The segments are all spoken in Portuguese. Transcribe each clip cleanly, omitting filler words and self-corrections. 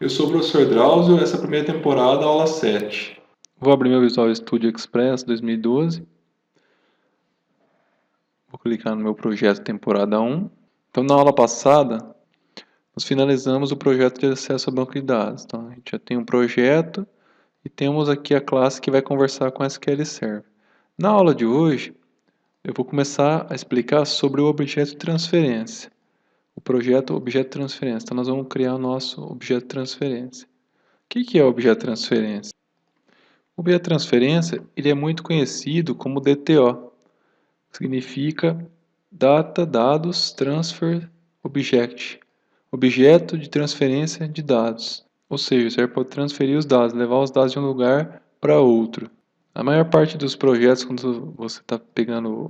Eu sou o professor Drauzio, essa é a primeira temporada, aula 7. Vou abrir meu Visual Studio Express 2012. Vou clicar no meu projeto temporada 1. Então, na aula passada, nós finalizamos o projeto de acesso ao banco de dados. Então, a gente já tem um projeto e temos aqui a classe que vai conversar com a SQL Server. Na aula de hoje, eu vou começar a explicar sobre o objeto de transferência. O projeto objeto de transferência. Então, nós vamos criar o nosso objeto de transferência. O que é o objeto de transferência? O objeto de transferência ele é muito conhecido como DTO, que significa Data Dados Transfer Object, objeto de transferência de dados, ou seja, serve para transferir os dados, levar os dados de um lugar para outro. A maior parte dos projetos, quando você está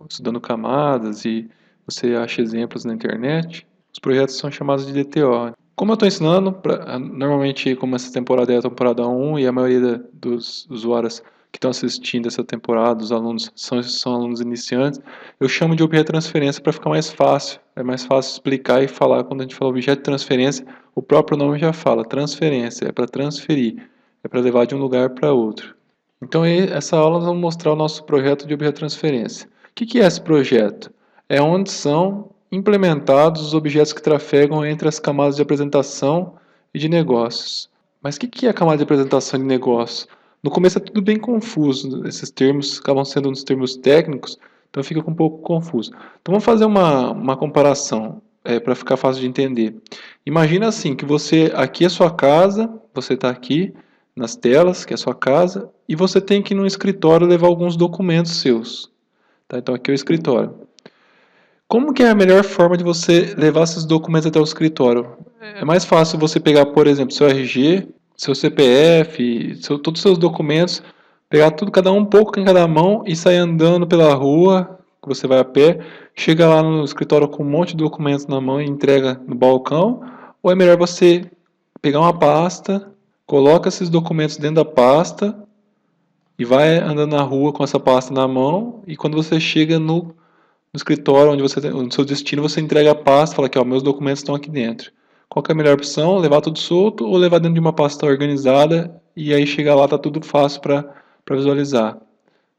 estudando camadas e você acha exemplos na internet, os projetos são chamados de DTO. Como eu estou ensinando, normalmente como essa temporada é a temporada 1 e a maioria dos usuários que estão assistindo essa temporada, os alunos são alunos iniciantes, eu chamo de objeto de transferência para ficar mais fácil. É mais fácil explicar e falar. Quando a gente fala objeto de transferência, o próprio nome já fala, transferência, é para transferir, é para levar de um lugar para outro. Então, essa aula nós vamos mostrar o nosso projeto de objeto de transferência. O que é esse projeto? É onde são implementados os objetos que trafegam entre as camadas de apresentação e de negócios. Mas o que é a camada de apresentação de negócios? No começo é tudo bem confuso, esses termos acabam sendo uns termos técnicos, então fica um pouco confuso. Então vamos fazer uma comparação para ficar fácil de entender. Imagina assim, que aqui é a sua casa, você está aqui nas telas, que é a sua casa, e você tem que ir no escritório levar alguns documentos seus. Tá? Então aqui é o escritório. Como que é a melhor forma de você levar esses documentos até o escritório? É mais fácil você pegar, por exemplo, seu RG, seu CPF, todos os seus documentos, pegar tudo, cada um pouco em cada mão e sair andando pela rua, que você vai a pé, chega lá no escritório com um monte de documentos na mão e entrega no balcão, ou é melhor você pegar uma pasta, coloca esses documentos dentro da pasta e vai andando na rua com essa pasta na mão, e quando você chega no escritório onde você no seu destino, você entrega a pasta, fala que ó, meus documentos estão aqui dentro. Qual que é a melhor opção? Levar tudo solto ou levar dentro de uma pasta organizada e aí chegar lá tá tudo fácil para visualizar?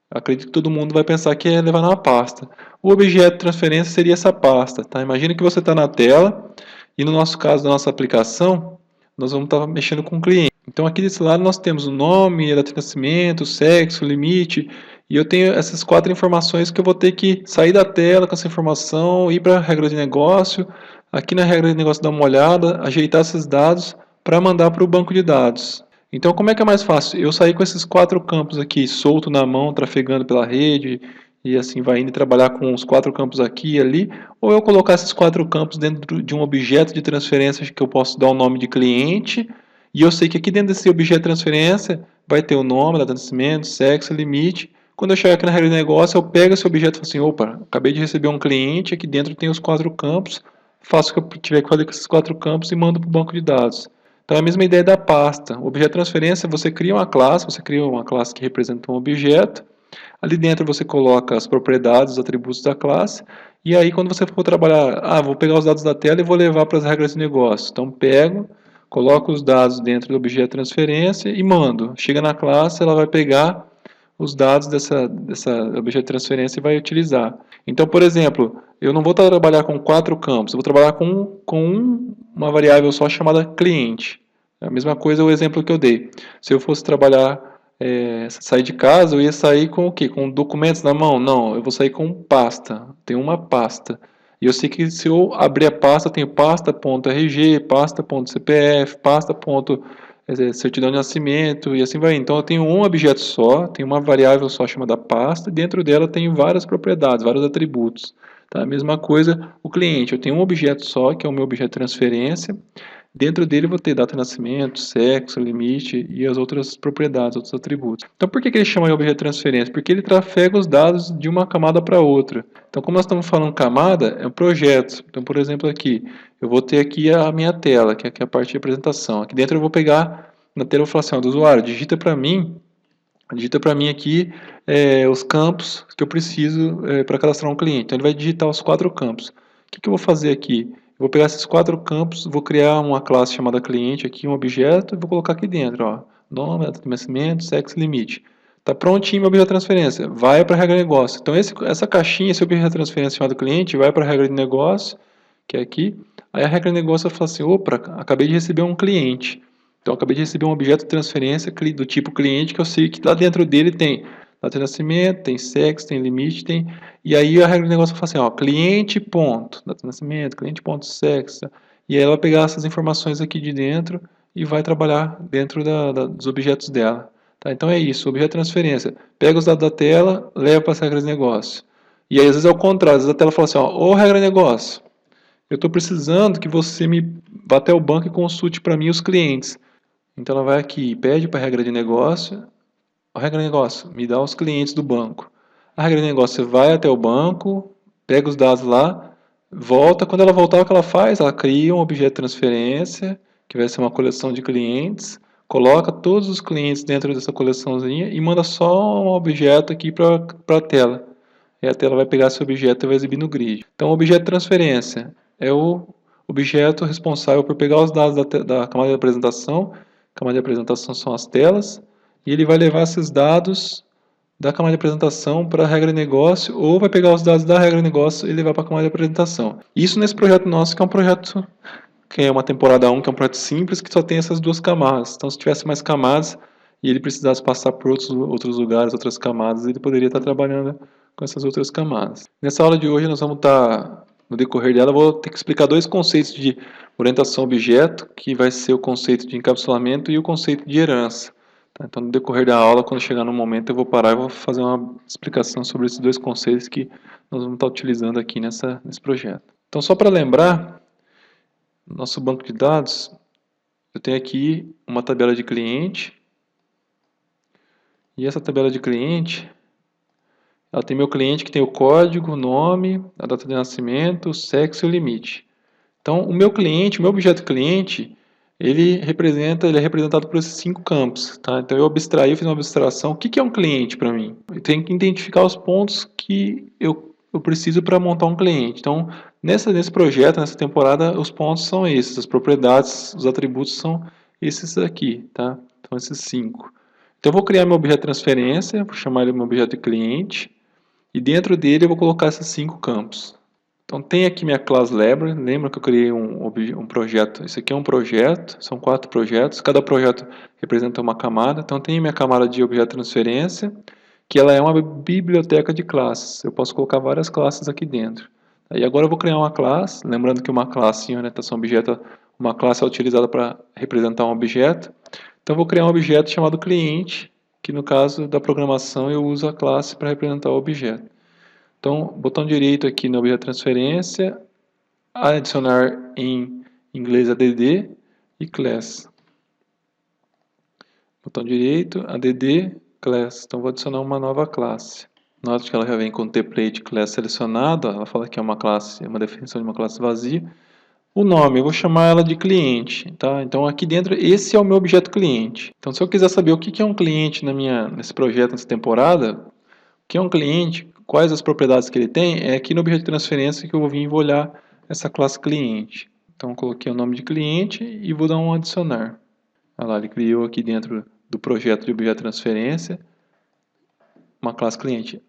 Acredito que todo mundo vai pensar que é levar numa pasta. O objeto de transferência seria essa pasta, tá? Imagina que você está na tela e no nosso caso da nossa aplicação, nós vamos estar mexendo com o cliente. Então aqui desse lado nós temos o nome, a data de nascimento, o sexo, o limite, e eu tenho essas 4 informações que eu vou ter que sair da tela com essa informação, ir para a regra de negócio, aqui na regra de negócio dar uma olhada, ajeitar esses dados para mandar para o banco de dados. Então como é que é mais fácil? Eu sair com esses 4 campos aqui solto na mão, trafegando pela rede, e assim vai indo trabalhar com os 4 campos aqui e ali, ou eu colocar esses 4 campos dentro de um objeto de transferência que eu posso dar o nome de cliente, e eu sei que aqui dentro desse objeto de transferência vai ter o nome, data de nascimento, sexo, limite. Quando eu chegar aqui na regra de negócio, eu pego esse objeto e falo assim, opa, acabei de receber um cliente, aqui dentro tem os 4 campos, faço o que eu tiver que fazer com esses 4 campos e mando para o banco de dados. Então é a mesma ideia da pasta. O objeto de transferência, você cria uma classe que representa um objeto, ali dentro você coloca as propriedades, os atributos da classe, e aí quando você for trabalhar, vou pegar os dados da tela e vou levar para as regras de negócio. Então pego, coloco os dados dentro do objeto de transferência e mando. Chega na classe, ela vai pegar os dados dessa objeto de transferência e vai utilizar. Então, por exemplo, eu não vou trabalhar com 4 campos, eu vou trabalhar com uma variável só chamada cliente. É a mesma coisa o exemplo que eu dei. Se eu fosse trabalhar, sair de casa, eu ia sair com o quê? Com documentos na mão? Não, eu vou sair com pasta. Tem uma pasta. E eu sei que se eu abrir a pasta, eu tenho pasta.rg, pasta.cpf, certidão de nascimento e assim vai. Então eu tenho um objeto só, tenho uma variável só chamada pasta, e dentro dela eu tenho várias propriedades, vários atributos. Tá? A mesma coisa o cliente, eu tenho um objeto só, que é o meu objeto de transferência. Dentro dele eu vou ter data de nascimento, sexo, limite e as outras propriedades, outros atributos. Então por que ele chama de objeto de transferência? Porque ele trafega os dados de uma camada para outra. Então como nós estamos falando camada, é um projeto. Então por exemplo aqui, eu vou ter aqui a minha tela, que é a parte de apresentação. Aqui dentro eu vou pegar, na tela eu vou falar assim, do usuário, digita para mim aqui os campos que eu preciso para cadastrar um cliente. Então ele vai digitar os 4 campos. O que eu vou fazer aqui? Vou pegar esses 4 campos, vou criar uma classe chamada cliente aqui, um objeto, e vou colocar aqui dentro, ó, nome, data de nascimento, sexo, limite. Tá prontinho meu objeto de transferência, vai para a regra de negócio. Então essa caixinha, esse objeto de transferência chamado cliente, vai para a regra de negócio, que é aqui. Aí a regra de negócio vai falar assim, opa, acabei de receber um cliente. Então acabei de receber um objeto de transferência do tipo cliente, que eu sei que lá dentro dele tem data de nascimento, tem sexo, tem limite, tem... E aí a regra do negócio fala assim, ó, cliente ponto, data de nascimento, cliente ponto sexo. E aí ela vai pegar essas informações aqui de dentro e vai trabalhar dentro dos objetos dela. Tá? Então é isso, objeto de transferência. Pega os dados da tela, leva para as regras de negócio. E aí às vezes é o contrário, às vezes a tela fala assim, ó, ô regra de negócio, eu estou precisando que você me vá até o banco e consulte para mim os clientes. Então ela vai aqui e pede para a regra de negócio, a regra de negócio, me dá os clientes do banco. A regra de negócio, você vai até o banco, pega os dados lá, volta. Quando ela voltar, o que ela faz? Ela cria um objeto de transferência, que vai ser uma coleção de clientes, coloca todos os clientes dentro dessa coleçãozinha e manda só um objeto aqui para a tela. E a tela vai pegar esse objeto e vai exibir no grid. Então, o objeto de transferência é o objeto responsável por pegar os dados da camada de apresentação. A camada de apresentação são as telas, e ele vai levar esses dados da camada de apresentação para a regra de negócio, ou vai pegar os dados da regra de negócio e levar para a camada de apresentação. Isso nesse projeto nosso, que é um projeto que é uma temporada 1, que é um projeto simples, que só tem essas 2 camadas. Então, se tivesse mais camadas e ele precisasse passar por outros lugares, outras camadas, ele poderia estar trabalhando com essas outras camadas. Nessa aula de hoje, nós vamos estar, no decorrer dela, vou ter que explicar 2 conceitos de orientação objeto, que vai ser o conceito de encapsulamento e o conceito de herança. Tá? Então, no decorrer da aula, quando chegar no momento, eu vou parar e vou fazer uma explicação sobre esses 2 conceitos que nós vamos estar utilizando aqui nesse projeto. Então, só para lembrar, nosso banco de dados, eu tenho aqui uma tabela de cliente, e essa tabela de cliente, ela tem meu cliente que tem o código, o nome, a data de nascimento, o sexo e o limite. Então, o meu cliente, o meu objeto cliente, ele é representado por esses 5 campos. Tá? Então, eu fiz uma abstração. O que é um cliente para mim? Eu tenho que identificar os pontos que eu preciso para montar um cliente. Então, nesse projeto, nessa temporada, os pontos são esses. As propriedades, os atributos são esses aqui. Tá? Então, esses 5. Então, eu vou criar meu objeto de transferência, vou chamar ele meu objeto de cliente. E dentro dele eu vou colocar esses 5 campos. Então tem aqui minha class library, lembra que eu criei um projeto, esse aqui é um projeto, são 4 projetos, cada projeto representa uma camada, então tem minha camada de objeto de transferência, que ela é uma biblioteca de classes, eu posso colocar várias classes aqui dentro. E agora eu vou criar uma classe, lembrando que uma classe em orientação objeto, uma classe é utilizada para representar um objeto, então eu vou criar um objeto chamado cliente, que no caso da programação eu uso a classe para representar o objeto. Então, botão direito aqui no objeto de transferência, adicionar em inglês add e class. Botão direito, add, class. Então, vou adicionar uma nova classe. Note que ela já vem com o template class selecionado, ela fala que é uma classe, uma definição de uma classe vazia. O nome, eu vou chamar ela de cliente, tá? Então aqui dentro, esse é o meu objeto cliente. Então se eu quiser saber o que é um cliente nesse projeto, nessa temporada, o que é um cliente, quais as propriedades que ele tem, é aqui no objeto de transferência que eu vou vir e vou olhar essa classe cliente. Então eu coloquei o nome de cliente e vou dar um adicionar. Olha lá, ele criou aqui dentro do projeto de objeto de transferência uma classe cliente.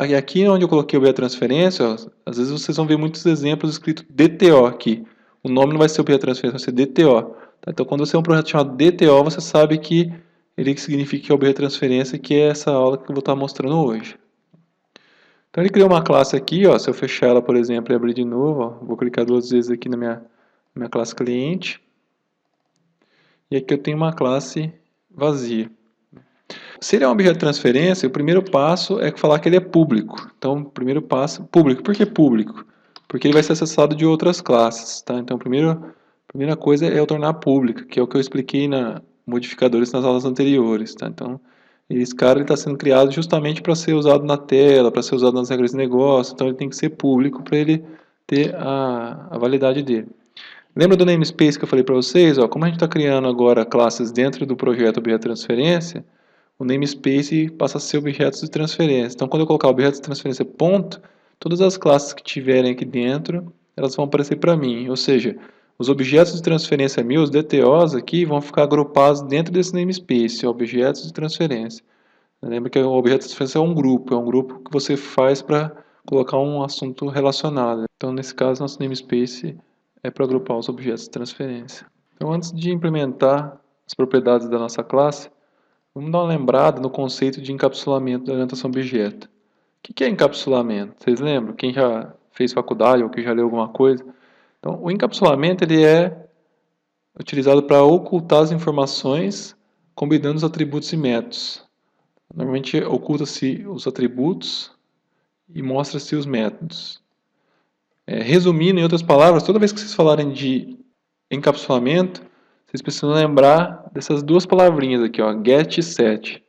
E aqui onde eu coloquei o objeto de transferência, ó, às vezes vocês vão ver muitos exemplos escrito DTO aqui. O nome não vai ser objeto de transferência, vai ser DTO. Tá? Então, quando você é um projeto chamado DTO, você sabe que ele significa que é objeto de transferência, que é essa aula que eu vou estar mostrando hoje. Então, ele criou uma classe aqui, ó, se eu fechar ela, por exemplo, e abrir de novo, ó, vou clicar 2 vezes aqui na minha classe cliente. E aqui eu tenho uma classe vazia. Se ele é um objeto de transferência, o primeiro passo é falar que ele é público. Então, o primeiro passo, público. Por que público? Porque ele vai ser acessado de outras classes. Tá? Então, a primeira coisa é eu tornar público, que é o que eu expliquei na modificadores nas aulas anteriores. Tá? Então, esse cara está sendo criado justamente para ser usado na tela, para ser usado nas regras de negócio. Então, ele tem que ser público para ele ter a validade dele. Lembra do namespace que eu falei para vocês? Ó, como a gente está criando agora classes dentro do projeto objeto de transferência, o namespace passa a ser objetos de transferência. Então, quando eu colocar objetos de transferência ponto, todas as classes que tiverem aqui dentro, elas vão aparecer para mim. Ou seja, os objetos de transferência meus, DTOs aqui, vão ficar agrupados dentro desse namespace, objetos de transferência. Lembra que o objeto de transferência é um grupo que você faz para colocar um assunto relacionado. Então, nesse caso, nosso namespace é para agrupar os objetos de transferência. Então, antes de implementar as propriedades da nossa classe, vamos dar uma lembrada no conceito de encapsulamento da orientação objeto. O que é encapsulamento? Vocês lembram? Quem já fez faculdade ou que já leu alguma coisa? Então, o encapsulamento ele é utilizado para ocultar as informações combinando os atributos e métodos. Normalmente oculta-se os atributos e mostra-se os métodos. Resumindo, em outras palavras, toda vez que vocês falarem de encapsulamento, vocês precisam lembrar dessas duas palavrinhas aqui, ó, get e set.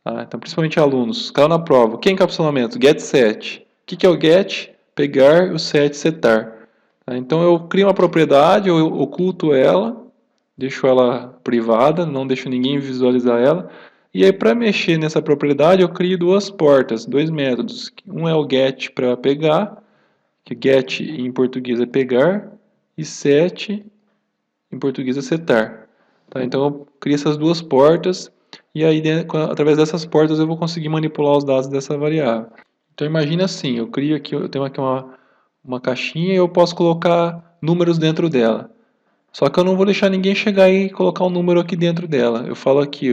Tá? Então, principalmente alunos, caiu na prova. O que é encapsulamento? Get set. O que é o get? Pegar, o set, setar. Tá? Então, eu crio uma propriedade, eu oculto ela, deixo ela privada, não deixo ninguém visualizar ela. E aí, para mexer nessa propriedade, eu crio duas portas, dois métodos. Um é o get para pegar, que get em português é pegar, e set em português é setar. Tá? Então, eu crio essas duas portas, e aí, através dessas portas, eu vou conseguir manipular os dados dessa variável. Então, imagine assim, eu tenho aqui uma caixinha e eu posso colocar números dentro dela. Só que eu não vou deixar ninguém chegar e colocar um número aqui dentro dela. Eu falo aqui,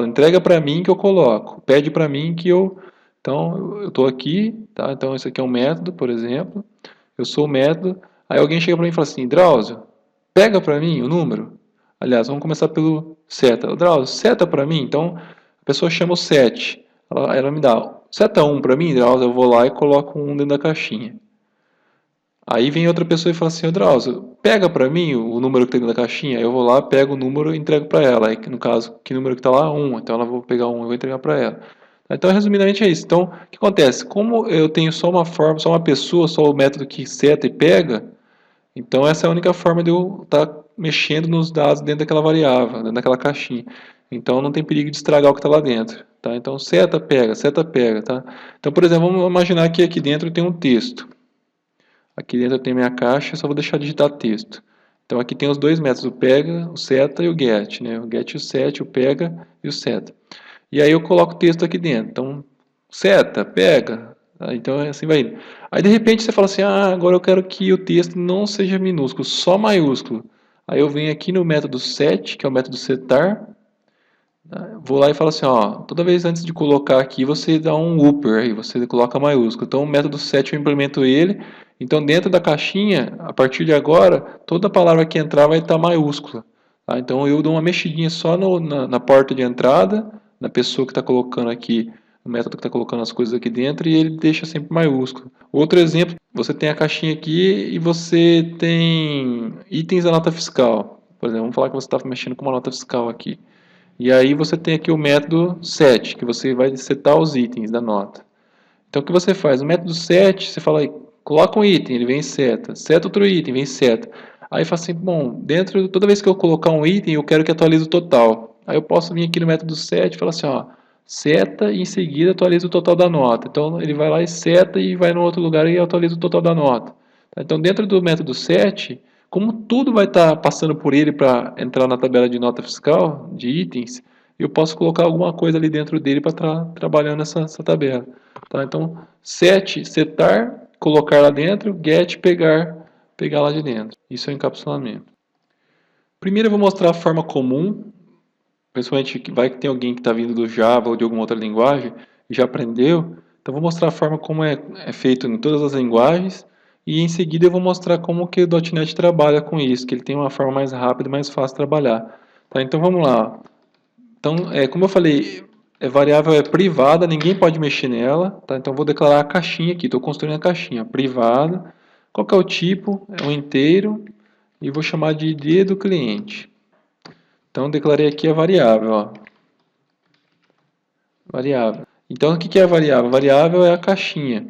entrega para mim que eu coloco, pede para mim que eu... Então, eu estou aqui, tá? Então, isso aqui é um método, por exemplo. Eu sou o método. Aí alguém chega para mim e fala assim, Drauzio, pega para mim o número. Aliás, vamos começar pelo seta. Drauzio, seta para mim. Então, a pessoa chama o set. Ela me dá, seta 1 para mim, Drauzio, eu vou lá e coloco um dentro da caixinha. Aí vem outra pessoa e fala assim, Drauzio, pega para mim o número que tem dentro da caixinha. Eu vou lá, pego o número e entrego para ela. Aí, no caso, que número que está lá? 1. Então, ela vou pegar 1 e vou entregar para ela. Então, resumidamente é isso. Então, o que acontece? Como eu tenho só uma forma, só uma pessoa, só o método que seta e pega, então essa é a única forma de eu estar mexendo nos dados dentro daquela variável, dentro daquela caixinha. Então, não tem perigo de estragar o que está lá dentro. Tá? Então, seta, pega. Tá? Então, por exemplo, vamos imaginar que aqui dentro tem um texto. Aqui dentro tem minha caixa, só vou deixar digitar texto. Então aqui tem os dois métodos, o pega, o seta e o get, né? O get e o set, o pega e o seta. E aí eu coloco o texto aqui dentro. Então, seta, pega. Tá? Então assim vai indo. Aí de repente você fala assim, agora eu quero que o texto não seja minúsculo, só maiúsculo. Aí eu venho aqui no método set, que é o método setar. Vou lá e falo assim, ó, toda vez antes de colocar aqui, você dá um upper, aí você coloca maiúsculo. Então o método set eu implemento ele. Então dentro da caixinha, a partir de agora, toda palavra que entrar vai estar maiúscula. Tá? Então eu dou uma mexidinha só na porta de entrada, na pessoa que está colocando aqui, o método que está colocando as coisas aqui dentro, e ele deixa sempre maiúsculo. Outro exemplo, você tem a caixinha aqui e você tem itens da nota fiscal. Por exemplo, vamos falar que você está mexendo com uma nota fiscal aqui. E aí você tem aqui o método set, que você vai setar os itens da nota. Então o que você faz? O método set, você fala aí, coloca um item, ele vem seta. Seta outro item, vem seta. Aí fala assim, bom, toda vez que eu colocar um item, eu quero que atualize o total. Aí eu posso vir aqui no método set e falar assim, ó, seta e em seguida atualiza o total da nota. Então ele vai lá e seta e vai no outro lugar e atualiza o total da nota. Então dentro do método set, como tudo vai estar passando por ele para entrar na tabela de nota fiscal, de itens, eu posso colocar alguma coisa ali dentro dele para estar trabalhando essa tabela. Tá? Então, set, setar, colocar lá dentro, get, pegar lá de dentro. Isso é o encapsulamento. Primeiro eu vou mostrar a forma comum, principalmente que vai que tem alguém que está vindo do Java ou de alguma outra linguagem e já aprendeu. Então, vou mostrar a forma como é feito em todas as linguagens. E em seguida eu vou mostrar como que o .NET trabalha com isso, que ele tem uma forma mais rápida e mais fácil de trabalhar. Tá, então vamos lá. Então, como eu falei, variável é privada, ninguém pode mexer nela. Tá? Então vou declarar a caixinha aqui, estou construindo a caixinha, privada. Qual que é o tipo? É um inteiro e vou chamar de ID do cliente. Então declarei aqui a variável. Ó. Variável. Então o que é a variável? A variável é a caixinha.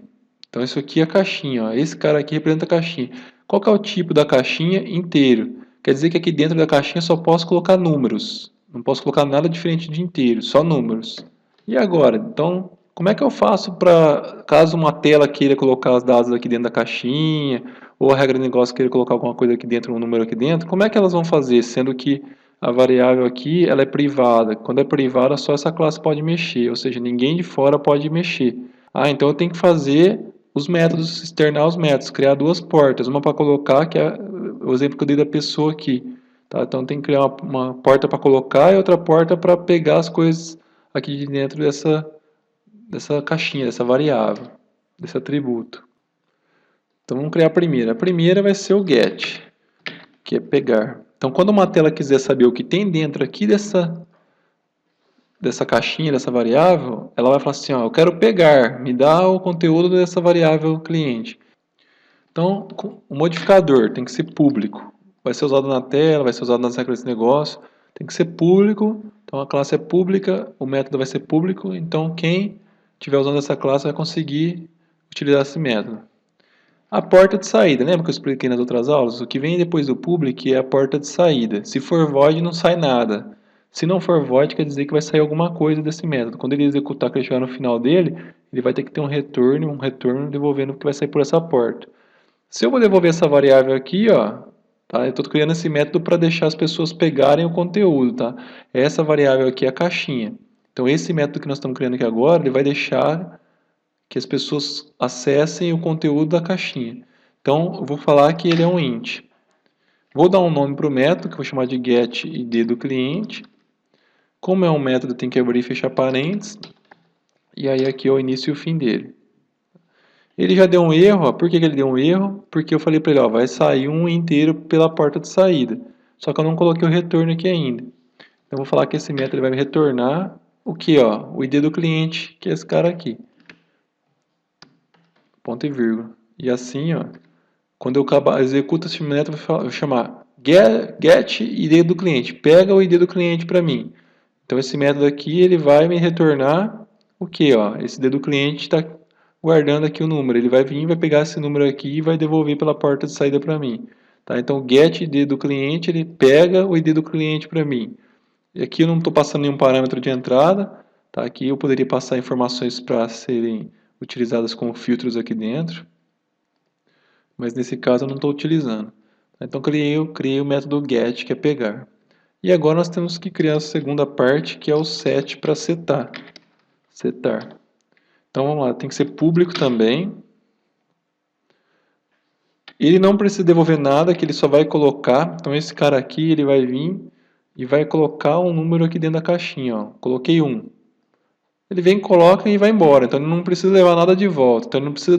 Então isso aqui é a caixinha, ó. Esse cara aqui representa a caixinha. Qual que é o tipo da caixinha? Inteiro. Quer dizer que aqui dentro da caixinha só posso colocar números. Não posso colocar nada diferente de inteiro, só números. E agora? Então, como é que eu faço para, caso uma tela queira colocar os dados aqui dentro da caixinha, ou a regra de negócio querer colocar alguma coisa aqui dentro, um número aqui dentro, como é que elas vão fazer, sendo que a variável aqui ela é privada? Quando é privada, só essa classe pode mexer, ou seja, ninguém de fora pode mexer. Ah, então eu tenho que fazer os métodos, externar os métodos, criar duas portas, uma para colocar, que é o exemplo que eu dei da pessoa aqui. Tá? Então tem que criar uma porta para colocar e outra porta para pegar as coisas aqui de dentro dessa caixinha, dessa variável, desse atributo. Então vamos criar a primeira. A primeira vai ser o get, que é pegar. Então quando uma tela quiser saber o que tem dentro aqui dessa caixinha, dessa variável, ela vai falar assim, ó, eu quero pegar, me dá o conteúdo dessa variável cliente. Então o modificador tem que ser público. Vai ser usado na tela, vai ser usado nas regras de negócio, tem que ser público. Então a classe é pública, o método vai ser público, então quem estiver usando essa classe vai conseguir utilizar esse método. A porta de saída, lembra que eu expliquei nas outras aulas? O que vem depois do public é a porta de saída. Se for void, não sai nada. Se não for void, quer dizer que vai sair alguma coisa desse método. Quando ele executar, que ele chegar no final dele, ele vai ter que ter um retorno devolvendo o que vai sair por essa porta. Se eu vou devolver essa variável aqui, ó, tá? Eu estou criando esse método para deixar as pessoas pegarem o conteúdo, tá? Essa variável aqui é a caixinha. Então esse método que nós estamos criando aqui agora, ele vai deixar que as pessoas acessem o conteúdo da caixinha. Então, eu vou falar que ele é um int. Vou dar um nome para o método, que eu vou chamar de getID do cliente. Como é um método, tem que abrir e fechar parênteses. E aí aqui é o início e o fim dele. Ele já deu um erro. Ó. Por que ele deu um erro? Porque eu falei para ele, ó, vai sair um inteiro pela porta de saída. Só que eu não coloquei o retorno aqui ainda. Então, eu vou falar que esse método ele vai me retornar o que? O ID do cliente, que é esse cara aqui. Ponto e vírgula. E assim, ó, quando eu executo esse método, eu vou chamar get ID do cliente. Pega o ID do cliente para mim. Então esse método aqui ele vai me retornar o que? Esse ID do cliente está guardando aqui o número. Ele vai vir, vai pegar esse número aqui e vai devolver pela porta de saída para mim. Tá? Então get ID do cliente, ele pega o ID do cliente para mim. E aqui eu não estou passando nenhum parâmetro de entrada. Tá? Aqui eu poderia passar informações para serem utilizadas como filtros aqui dentro, mas nesse caso eu não estou utilizando. Então criei o método get, que é pegar. E agora nós temos que criar a segunda parte, que é o set para setar. Então vamos lá, tem que ser público também. Ele não precisa devolver nada, que ele só vai colocar. Então esse cara aqui, ele vai vir e vai colocar um número aqui dentro da caixinha. Ó. Coloquei 1. Ele vem, coloca e vai embora. Então ele não precisa levar nada de volta. Então ele não precisa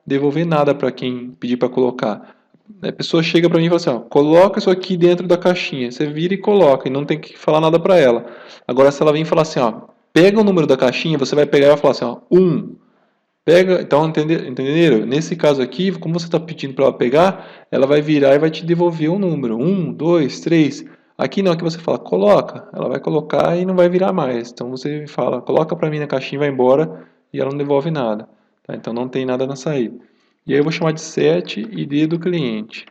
devolver nada para quem pedir para colocar. A pessoa chega para mim e fala assim, ó, coloca isso aqui dentro da caixinha. Você vira e coloca, e não tem que falar nada para ela. Agora se ela vem e falar assim, ó, pega o número da caixinha, você vai pegar e vai falar assim, ó, 1. Pega, então entenderam? Nesse caso aqui, como você está pedindo para ela pegar, ela vai virar e vai te devolver um número. 1, 2, 3. Aqui não, aqui você fala, coloca. Ela vai colocar e não vai virar mais. Então você fala, coloca para mim na caixinha e vai embora, e ela não devolve nada. Tá? Então não tem nada na saída. E aí eu vou chamar de set ID do cliente.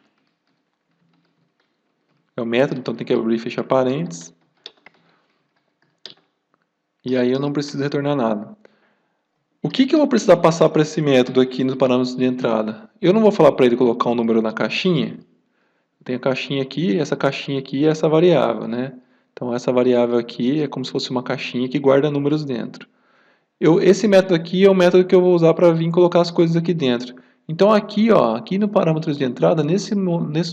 É o método, então tem que abrir e fechar parênteses. E aí eu não preciso retornar nada. O que eu vou precisar passar para esse método aqui nos parâmetros de entrada? Eu não vou falar para ele colocar um número na caixinha. Tem a caixinha aqui é essa variável, né? Então essa variável aqui é como se fosse uma caixinha que guarda números dentro. Esse método aqui é o método que eu vou usar para vir colocar as coisas aqui dentro. Então aqui, ó, aqui no parâmetros de entrada, nesse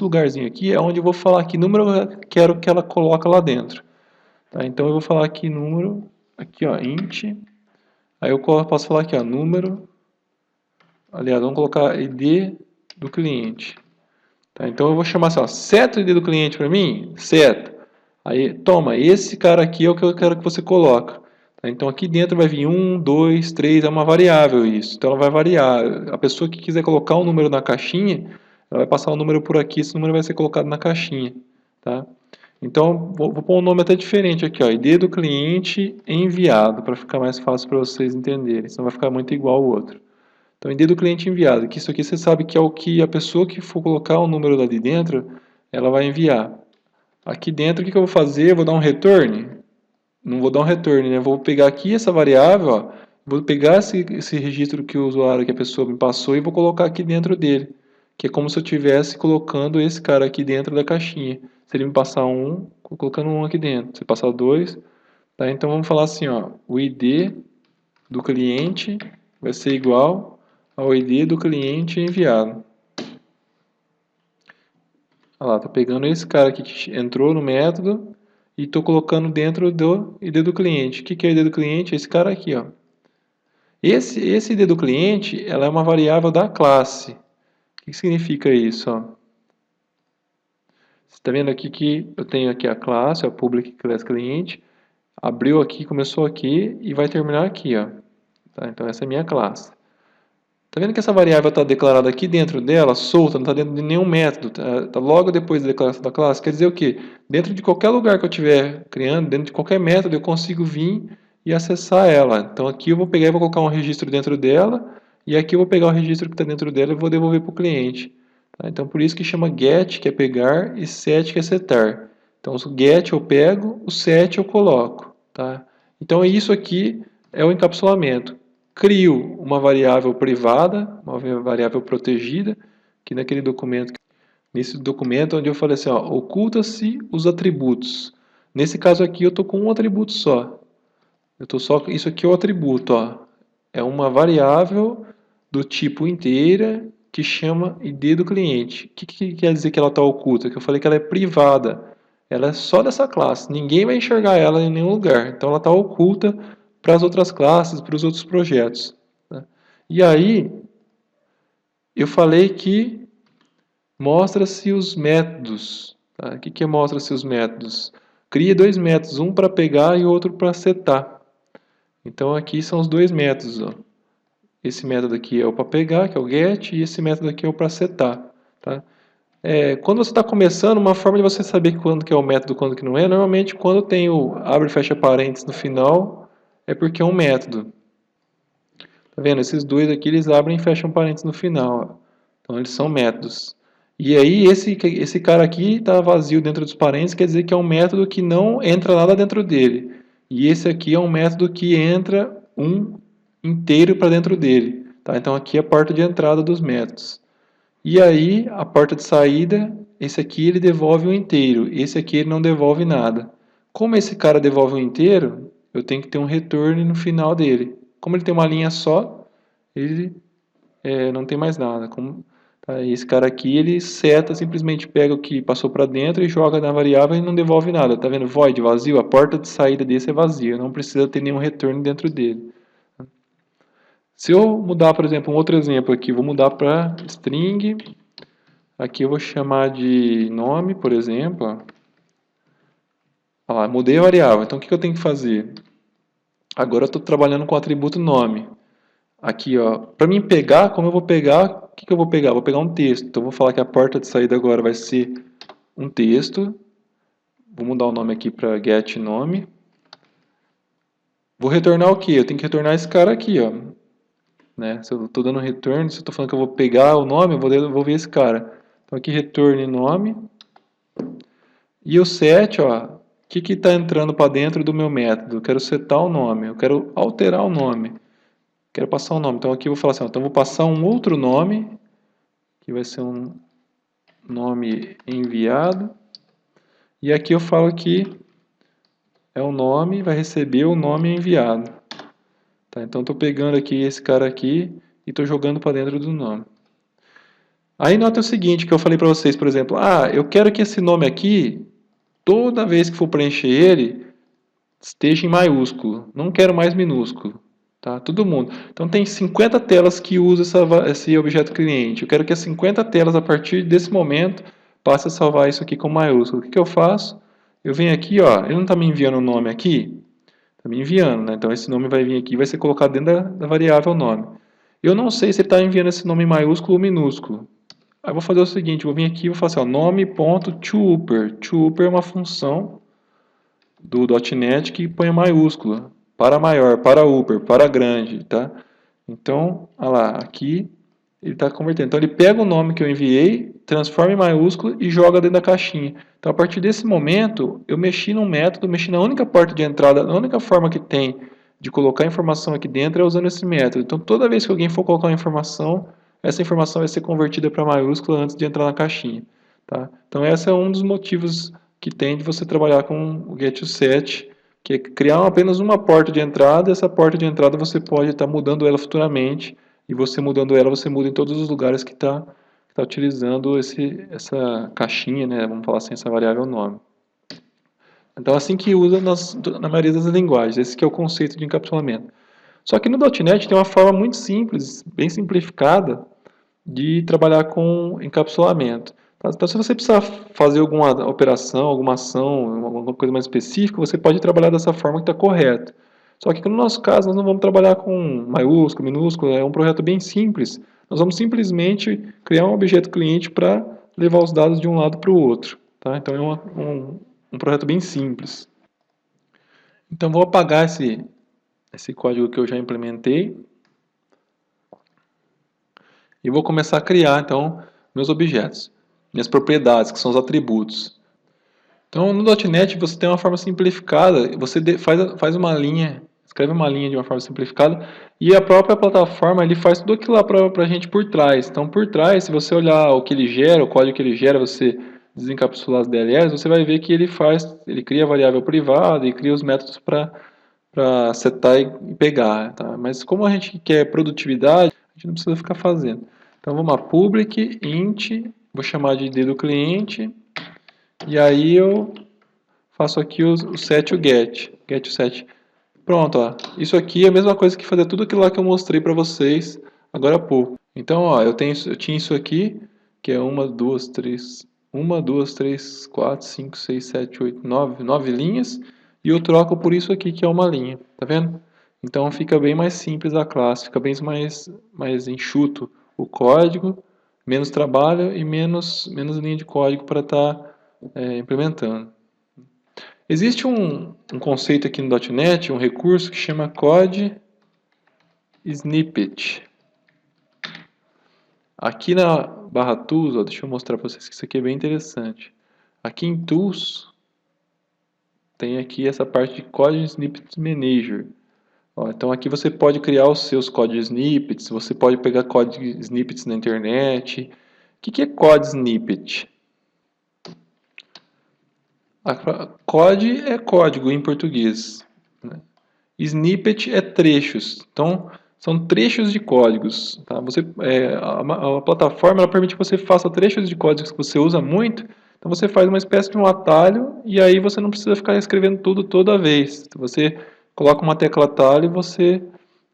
lugarzinho aqui, é onde eu vou falar que número eu quero que ela coloque lá dentro. Tá? Então eu vou falar aqui número, aqui ó, int, aí eu posso falar aqui ó, número, aliás, vamos colocar ID do cliente. Tá? Então eu vou chamar assim, ó, seta o ID do cliente para mim, seta. Aí, toma, esse cara aqui é o que eu quero que você coloque. Então aqui dentro vai vir 1, 2, 3, é uma variável isso. Então ela vai variar. A pessoa que quiser colocar um número na caixinha, ela vai passar o número por aqui, esse número vai ser colocado na caixinha. Tá? Então vou pôr um nome até diferente aqui, ó, ID do cliente enviado, para ficar mais fácil para vocês entenderem, senão vai ficar muito igual ao outro. Então ID do cliente enviado, que isso aqui você sabe que é o que a pessoa que for colocar o número ali dentro, ela vai enviar. Aqui dentro o que eu vou fazer? Eu vou dar um return. Não vou dar um return, né? Vou pegar aqui essa variável, ó, vou pegar esse registro que o usuário, que a pessoa me passou e vou colocar aqui dentro dele. que é como se eu estivesse colocando esse cara aqui dentro da caixinha. Se ele me passar um, colocando um aqui dentro. Se passar dois, tá? Então vamos falar assim, ó, o ID do cliente vai ser igual ao ID do cliente enviado. Olha lá, tá pegando esse cara aqui que entrou no método e estou colocando dentro do ID do cliente. O que é o ID do cliente? Esse cara aqui, ó. Esse ID do cliente, ela é uma variável da classe. O que significa isso, ó? Você está vendo aqui que eu tenho aqui a classe, a public class cliente, abriu aqui, começou aqui e vai terminar aqui, ó. Tá? Então essa é a minha classe. Tá vendo que essa variável está declarada aqui dentro dela, solta, não está dentro de nenhum método, tá logo depois da declaração da classe? Quer dizer o quê? Dentro de qualquer lugar que eu estiver criando, dentro de qualquer método, eu consigo vir e acessar ela. Então aqui eu vou pegar e vou colocar um registro dentro dela, e aqui eu vou pegar o registro que está dentro dela e vou devolver para o cliente. Tá? Então por isso que chama get, que é pegar, e set, que é setar. Então o get eu pego, o set eu coloco. Tá? Então isso aqui é o encapsulamento. Crio uma variável privada, uma variável protegida, que naquele documento, nesse documento onde eu falei assim, ó, oculta-se os atributos. Nesse caso aqui eu estou com um atributo só. Eu tô só, isso aqui é o atributo, ó. É uma variável do tipo inteira que chama ID do cliente. O que quer dizer que ela está oculta? Que eu falei que ela é privada. Ela é só dessa classe. Ninguém vai enxergar ela em nenhum lugar. Então ela está oculta para as outras classes, para os outros projetos. Tá? E aí, eu falei que mostra-se os métodos. Tá? O que é mostra-se os métodos? Cria dois métodos, um para pegar e outro para setar. Então aqui são os dois métodos. Ó. Esse método aqui é o para pegar, que é o get, e esse método aqui é o para setar. Tá? Quando você está começando, uma forma de você saber quando que é o método e quando que não é, normalmente quando tem o abre e fecha parênteses no final, é porque é um método. Tá vendo? Esses dois aqui, eles abrem e fecham parênteses no final. Ó. Então, eles são métodos. E aí, esse cara aqui está vazio dentro dos parênteses, quer dizer que é um método que não entra nada dentro dele. E esse aqui é um método que entra um inteiro para dentro dele. Tá? Então, aqui é a porta de entrada dos métodos. E aí, a porta de saída, esse aqui ele devolve um inteiro. Esse aqui ele não devolve nada. Como esse cara devolve um inteiro, eu tenho que ter um return no final dele. Como ele tem uma linha só, ele não tem mais nada. Tá, esse cara aqui, ele seta, simplesmente pega o que passou para dentro e joga na variável e não devolve nada. Tá vendo? Void, vazio. A porta de saída desse é vazia. Não precisa ter nenhum return dentro dele. Se eu mudar, por exemplo, um outro exemplo aqui, vou mudar para string. Aqui eu vou chamar de nome, por exemplo. Olha lá, mudei a variável. Então o que eu tenho que fazer? Agora eu estou trabalhando com o atributo nome. Aqui, ó, para mim pegar, como eu vou pegar, o que eu vou pegar? Vou pegar um texto. Então eu vou falar que a porta de saída agora vai ser um texto. Vou mudar o nome aqui para get nome. Vou retornar o quê? Eu tenho que retornar esse cara aqui, ó. Né? Se eu estou dando return, se eu estou falando que eu vou pegar o nome, eu vou devolver esse cara. Então aqui return nome. E o set, ó, o que está entrando para dentro do meu método? Eu quero setar o nome, eu quero alterar o nome. Quero passar um nome. Então aqui eu vou falar assim, ó, então eu vou passar um outro nome, que vai ser um nome enviado. E aqui eu falo que é o nome, vai receber o nome enviado. Tá, então estou pegando aqui esse cara aqui e estou jogando para dentro do nome. Aí nota o seguinte, que eu falei para vocês, por exemplo, eu quero que esse nome aqui, toda vez que for preencher ele, esteja em maiúsculo. Não quero mais minúsculo. Tá? Todo mundo. Então tem 50 telas que usam esse objeto cliente. Eu quero que as 50 telas, a partir desse momento, passe a salvar isso aqui com maiúsculo. O que eu faço? Eu venho aqui, ó, ele não está me enviando o nome aqui? Está me enviando, né? Então esse nome vai vir aqui e vai ser colocado dentro da variável nome. Eu não sei se ele está enviando esse nome em maiúsculo ou minúsculo. Aí eu vou fazer o seguinte, vou vir aqui e vou falar assim, ó, nome.toUpper. toUpper é uma função do .NET que põe maiúscula. Para maior, para upper, para grande, tá? Então, olha lá, aqui ele está convertendo. Então ele pega o nome que eu enviei, transforma em maiúsculo e joga dentro da caixinha. Então a partir desse momento, eu mexi num método, mexi na única porta de entrada, a única forma que tem de colocar informação aqui dentro é usando esse método. Então toda vez que alguém for colocar uma informação, essa informação vai ser convertida para maiúscula antes de entrar na caixinha. Tá? Então esse é um dos motivos que tem de você trabalhar com o GetToSet, que é criar apenas uma porta de entrada, e essa porta de entrada você pode estar mudando ela futuramente, e você mudando ela, você muda em todos os lugares que está utilizando essa caixinha, né? Vamos falar assim, essa variável nome. Então assim que usa na maioria das linguagens, esse que é o conceito de encapsulamento. Só que no .NET tem uma forma muito simples, bem simplificada, de trabalhar com encapsulamento. Então, se você precisar fazer alguma operação, alguma ação, alguma coisa mais específica, você pode trabalhar dessa forma que está correto. Só que no nosso caso, nós não vamos trabalhar com maiúsculo, minúsculo, é um projeto bem simples. Nós vamos simplesmente criar um objeto cliente para levar os dados de um lado para o outro. Tá? Então, é um projeto bem simples. Então, vou apagar esse código que eu já implementei. E vou começar a criar, então, meus objetos, minhas propriedades, que são os atributos. Então, no .NET você tem uma forma simplificada, você faz uma linha, escreve uma linha de uma forma simplificada, e a própria plataforma ele faz tudo aquilo lá para a gente por trás. Então, por trás, se você olhar o que ele gera, o código que ele gera, você desencapsular as DLLs, você vai ver que ele cria a variável privada e cria os métodos para setar e pegar. Tá? Mas como a gente quer produtividade, a gente não precisa ficar fazendo. Então vamos lá, public int, vou chamar de id do cliente, e aí eu faço aqui o set e o get o set. Pronto, ó. Isso aqui é a mesma coisa que fazer tudo aquilo lá que eu mostrei para vocês agora há pouco. Então, ó, eu tinha isso aqui, que é 1, 2, 3, 4, 5, 6, 7, 8, 9 linhas, e eu troco por isso aqui, que é uma linha, tá vendo? Então fica bem mais simples a classe, fica bem mais enxuto o código, menos trabalho e menos linha de código para estar implementando. Existe um conceito aqui no .NET, um recurso que chama Code Snippet. Aqui na barra Tools, ó, deixa eu mostrar para vocês que isso aqui é bem interessante. Aqui em Tools, tem aqui essa parte de Code Snippet Manager. Ó, então aqui você pode criar os seus code snippets, você pode pegar code snippets na internet. O que é code snippet? Code é código em português, né? Snippet é trechos. Então, são trechos de códigos. Tá? A plataforma ela permite que você faça trechos de códigos que você usa muito. Então, você faz uma espécie de um atalho e aí você não precisa ficar escrevendo tudo toda vez. Você coloca uma tecla atalho e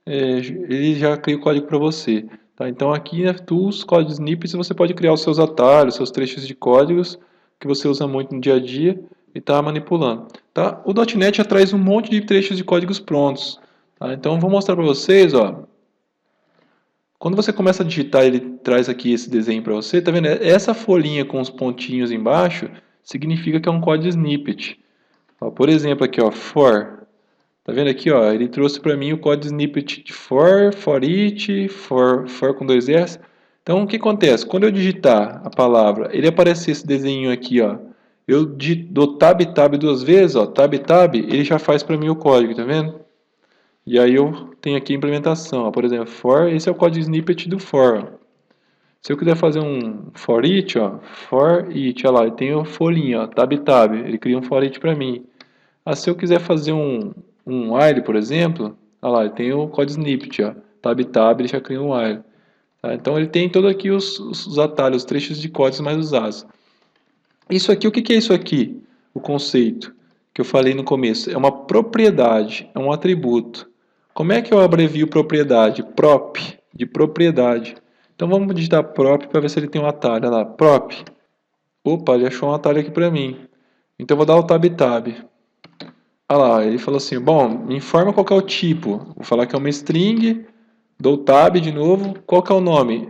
ele já cria o código para você. Tá? Então, aqui na Tools, Code Snippets, você pode criar os seus atalhos, seus trechos de códigos que você usa muito no dia a dia e está manipulando. Tá? O .NET já traz um monte de trechos de códigos prontos. Tá? Então, vou mostrar para vocês. Ó. Quando você começa a digitar, ele traz aqui esse desenho para você. Tá vendo? Essa folhinha com os pontinhos embaixo significa que é um código snippet. Ó, por exemplo, aqui, ó, for. Tá vendo aqui? Ó, ele trouxe para mim o código snippet de for each, for com dois S. Então, o que acontece? Quando eu digitar a palavra, ele aparece esse desenho aqui, ó. Eu dou tab duas vezes, ó, tab, ele já faz para mim o código, tá vendo? E aí eu tenho aqui a implementação, ó, por exemplo, for, esse é o código snippet do for. Ó. Se eu quiser fazer um for each, ó, olha lá, eu tenho folhinha, ó, tab, ele cria um for each para mim. Ah, se eu quiser fazer um while, por exemplo, olha lá, eu tenho o código snippet, ó, tab, ele já cria um while. Tá? Então ele tem todos aqui os atalhos, os trechos de códigos mais usados. Isso aqui, o que é isso aqui? O conceito que eu falei no começo. É uma propriedade, é um atributo. Como é que eu abrevio propriedade? Prop, de propriedade. Então vamos digitar prop para ver se ele tem um atalho. Olha lá, prop. Opa, ele achou um atalho aqui para mim. Então eu vou dar o tab. Olha lá, ele falou assim, bom, me informa qual que é o tipo. Vou falar que é uma string, dou tab de novo. Qual que é o nome?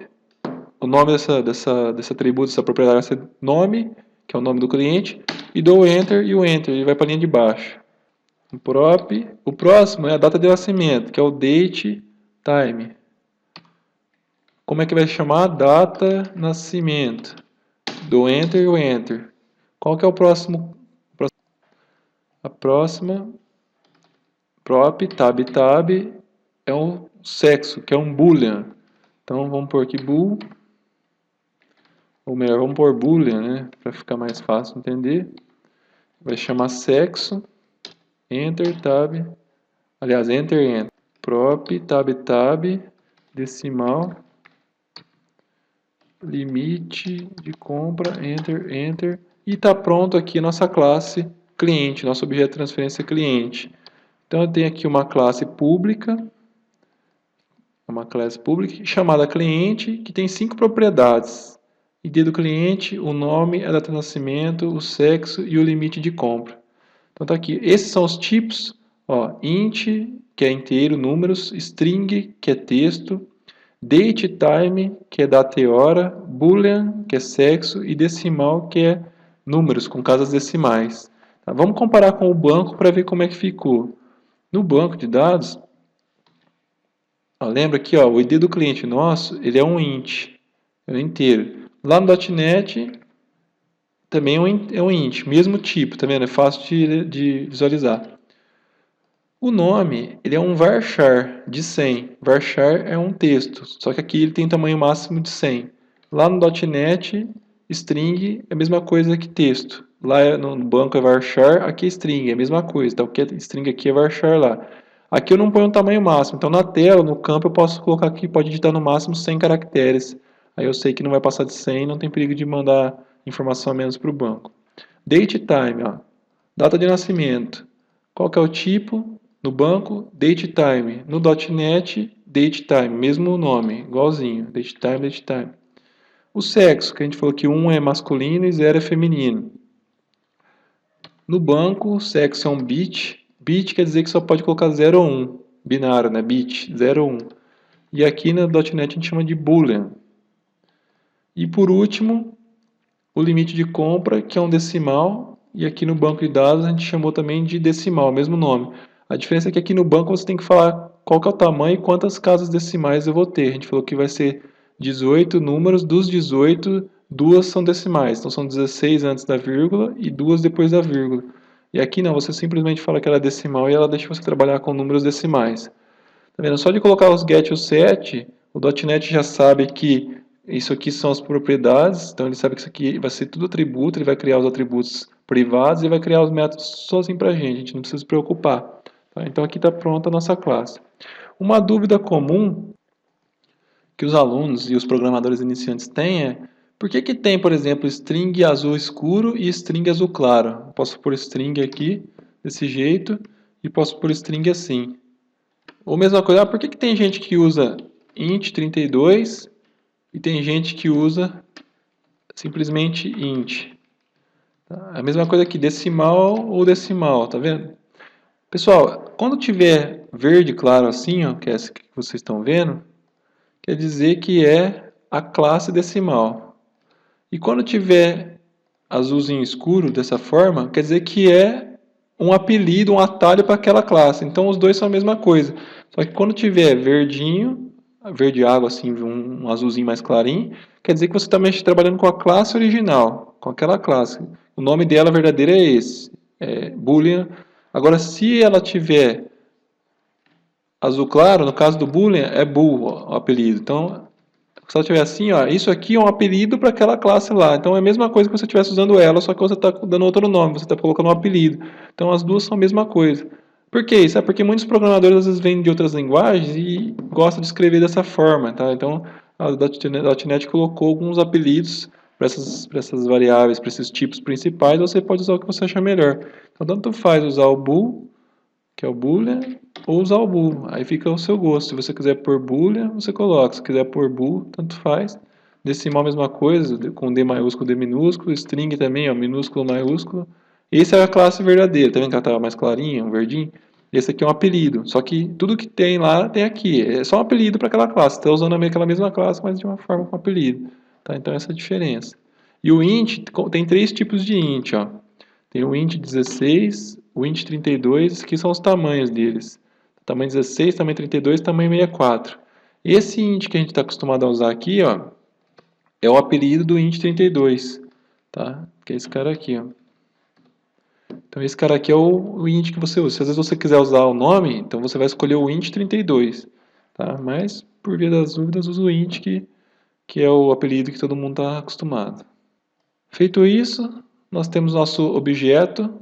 O nome desse atributo, dessa propriedade vai ser nome, que é o nome do cliente, e dou Enter e o Enter, ele vai para a linha de baixo. O próximo é a data de nascimento, que é o date time. Como é que vai chamar? Data nascimento. Dou Enter e o Enter. Qual que é o próximo? A próxima, prop, tab, é um sexo, que é um boolean. Então vamos pôr aqui bool, ou melhor, vamos pôr boolean, né, para ficar mais fácil entender. Vai chamar sexo, enter, tab, aliás, enter, enter, prop, tab, tab, decimal, limite de compra, enter, enter, e está pronto aqui a nossa classe cliente, nosso objeto de transferência cliente. Então eu tenho aqui uma classe pública, chamada cliente, que tem 5 propriedades: ID do cliente, o nome, a data de nascimento, o sexo e o limite de compra. Então tá aqui, esses são os tipos, ó, int, que é inteiro, números, string, que é texto, date time, que é data e hora, boolean, que é sexo, e decimal, que é números, com casas decimais. Tá? Vamos comparar com o banco para ver como é que ficou. No banco de dados, ó, lembra aqui, ó, o ID do cliente nosso, ele é um int, é um inteiro. Lá no .NET também é um int, mesmo tipo, tá vendo? É fácil de visualizar. O nome, ele é um varchar de 100. Varchar é um texto, só que aqui ele tem tamanho máximo de 100. Lá no .NET, string é a mesma coisa que texto. Lá no banco é varchar, aqui é string, é a mesma coisa. Então, o que é string aqui é varchar lá. Aqui eu não ponho um tamanho máximo, então na tela, no campo, eu posso colocar aqui, pode digitar no máximo 100 caracteres. Aí eu sei que não vai passar de 100, não tem perigo de mandar informação a menos para o banco. Date time, ó, data de nascimento. Qual que é o tipo? No banco, date time. No .NET, date time, mesmo nome, igualzinho, date time, date time. O sexo, que a gente falou que 1 é masculino e 0 é feminino. No banco, o sexo é um bit. Bit quer dizer que só pode colocar 0 ou 1. Binário, né? Bit, 0 ou 1. E aqui no .NET a gente chama de boolean. E por último, o limite de compra, que é um decimal. E aqui no banco de dados a gente chamou também de decimal, mesmo nome. A diferença é que aqui no banco você tem que falar qual que é o tamanho e quantas casas decimais eu vou ter. A gente falou que vai ser 18 números, dos 18, 2 são decimais. Então são 16 antes da vírgula e 2 depois da vírgula. E aqui não, você simplesmente fala que ela é decimal e ela deixa você trabalhar com números decimais. Tá vendo? Só de colocar os get e o set, o .NET já sabe que isso aqui são as propriedades, então ele sabe que isso aqui vai ser tudo atributo, ele vai criar os atributos privados e vai criar os métodos sozinho para a gente não precisa se preocupar. Tá? Então aqui está pronta a nossa classe. Uma dúvida comum que os alunos e os programadores iniciantes têm é: por que que tem, por exemplo, string azul escuro e string azul claro? Eu posso pôr string aqui, desse jeito, e posso pôr string assim. Ou mesma coisa, por que que tem gente que usa int 32 e tem gente que usa simplesmente int? Tá? A mesma coisa aqui, decimal ou decimal, tá vendo? Pessoal, quando tiver verde claro assim, ó, que é essa que vocês estão vendo, quer dizer que é a classe decimal. E quando tiver azulzinho escuro dessa forma, quer dizer que é um apelido, um atalho para aquela classe. Então os dois são a mesma coisa. Só que quando tiver verdinho, verde água assim, um azulzinho mais clarinho, quer dizer que você está trabalhando com a classe original, com aquela classe. O nome dela verdadeiro é esse, é Boolean. Agora, se ela tiver azul claro, no caso do Boolean, é bool o apelido. Então, se ela tiver assim, ó, isso aqui é um apelido para aquela classe lá. Então é a mesma coisa que você estivesse usando ela, só que você está dando outro nome, você está colocando um apelido. Então as duas são a mesma coisa. Por que isso? É porque muitos programadores às vezes vêm de outras linguagens e gostam de escrever dessa forma, tá? Então a .NET colocou alguns apelidos para essas variáveis, para esses tipos principais, você pode usar o que você achar melhor. Então tanto faz usar o bool, que é o boolean, ou usar o bool. Aí fica ao seu gosto. Se você quiser pôr boolean, você coloca. Se quiser pôr bool, tanto faz. Decimal, mesma coisa, com D maiúsculo, D minúsculo. String também, ó, minúsculo, maiúsculo. Esse é a classe verdadeira. Tá vendo que ela estava mais clarinha, um verdinho? Esse aqui é um apelido. Só que tudo que tem lá tem aqui. É só um apelido para aquela classe. Está usando aquela mesma classe, mas de uma forma com apelido. Tá? Então essa é a diferença. E o int, tem 3 tipos de int, ó. Tem o int 16, o int 32, que são os tamanhos deles. Tamanho 16, tamanho 32, tamanho 64. Esse int que a gente está acostumado a usar aqui, ó, é o apelido do int 32, tá? Que é esse cara aqui, ó. Então esse cara aqui é o int que você usa. Se às vezes você quiser usar o nome, então você vai escolher o int 32. tá? Mas, por via das dúvidas, uso o int, que é o apelido que todo mundo está acostumado. Feito isso, nós temos nosso objeto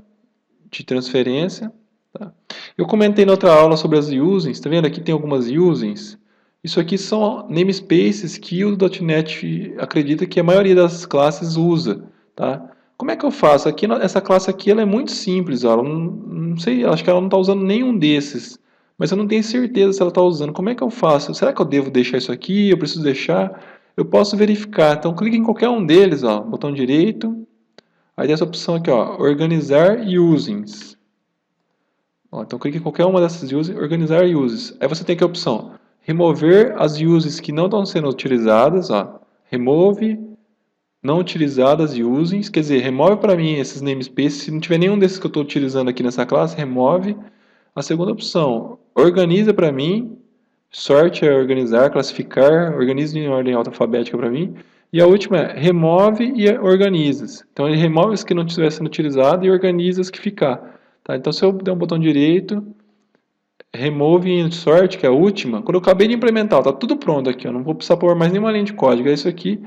de transferência. Tá? Eu comentei na outra aula sobre as usings, tá vendo? Aqui tem algumas usings. Isso aqui são namespaces que o .NET acredita que a maioria das classes usa. Tá? Como é que eu faço? Aqui, essa classe aqui ela é muito simples. Ó. Ela não sei, acho que ela não está usando nenhum desses. Mas eu não tenho certeza se ela está usando. Como é que eu faço? Será que eu devo deixar isso aqui? Eu preciso deixar? Eu posso verificar. Então, clique em qualquer um deles. Ó, botão direito. Aí tem essa opção aqui, ó, organizar usings. Ó, então clique em qualquer uma dessas uses, organizar uses. Aí você tem aqui a opção, remover as uses que não estão sendo utilizadas, ó, remove não utilizadas usings, quer dizer, remove para mim esses namespaces, se não tiver nenhum desses que eu estou utilizando aqui nessa classe, remove. A segunda opção, organiza para mim, sort é organizar, classificar, organiza em ordem alfabética para mim. E a última é remove e organiza. Então ele remove as que não estiver sendo utilizado e organiza as que ficar. Tá? Então se eu der um botão direito, remove e sort, que é a última, quando eu acabei de implementar, está tudo pronto aqui, eu não vou precisar pôr mais nenhuma linha de código. É isso aqui,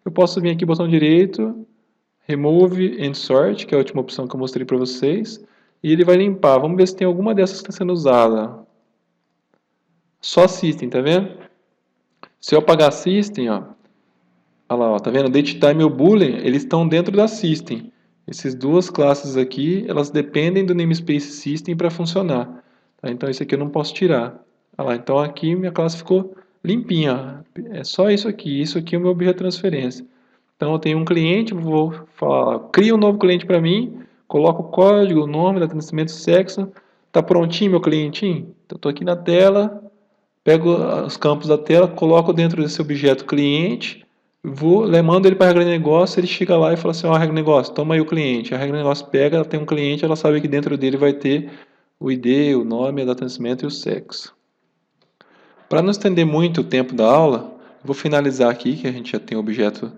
eu posso vir aqui, botão direito, remove and sort, que é a última opção que eu mostrei para vocês, e ele vai limpar. Vamos ver se tem alguma dessas que está sendo usada. Só system, tá vendo? Se eu apagar system, ó, olha lá, ó, tá vendo? Datetime e o boolean, eles estão dentro da system. Essas duas classes aqui, elas dependem do namespace system para funcionar. Tá? Então, esse aqui eu não posso tirar. Olha lá, então aqui minha classe ficou limpinha. Ó. É só isso aqui. Isso aqui é o meu objeto de transferência. Então, eu tenho um cliente, vou falar, cria um novo cliente para mim, coloco o código, o nome, data de nascimento, sexo. Tá prontinho meu clientinho? Então, estou aqui na tela, pego os campos da tela, coloco dentro desse objeto cliente, mando ele para a regra de negócio, ele chega lá e fala assim, ó, regra de negócio, toma aí o cliente. A regra de negócio pega, ela tem um cliente, ela sabe que dentro dele vai ter o ID, o nome, a data de nascimento e o sexo. Para não estender muito o tempo da aula, vou finalizar aqui, que a gente já tem o objeto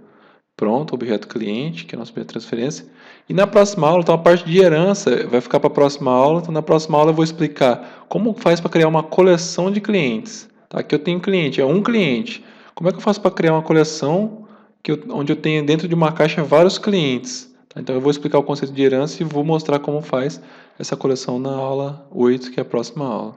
pronto, o objeto cliente, que é o nosso objeto de transferência. E na próxima aula, então a parte de herança vai ficar para a próxima aula. Então na próxima aula eu vou explicar como faz para criar uma coleção de clientes. Tá? Aqui eu tenho cliente, é um cliente. Como é que eu faço para criar uma coleção onde eu tenho dentro de uma caixa vários clientes? Tá? Então eu vou explicar o conceito de herança e vou mostrar como faz essa coleção na aula 8, que é a próxima aula.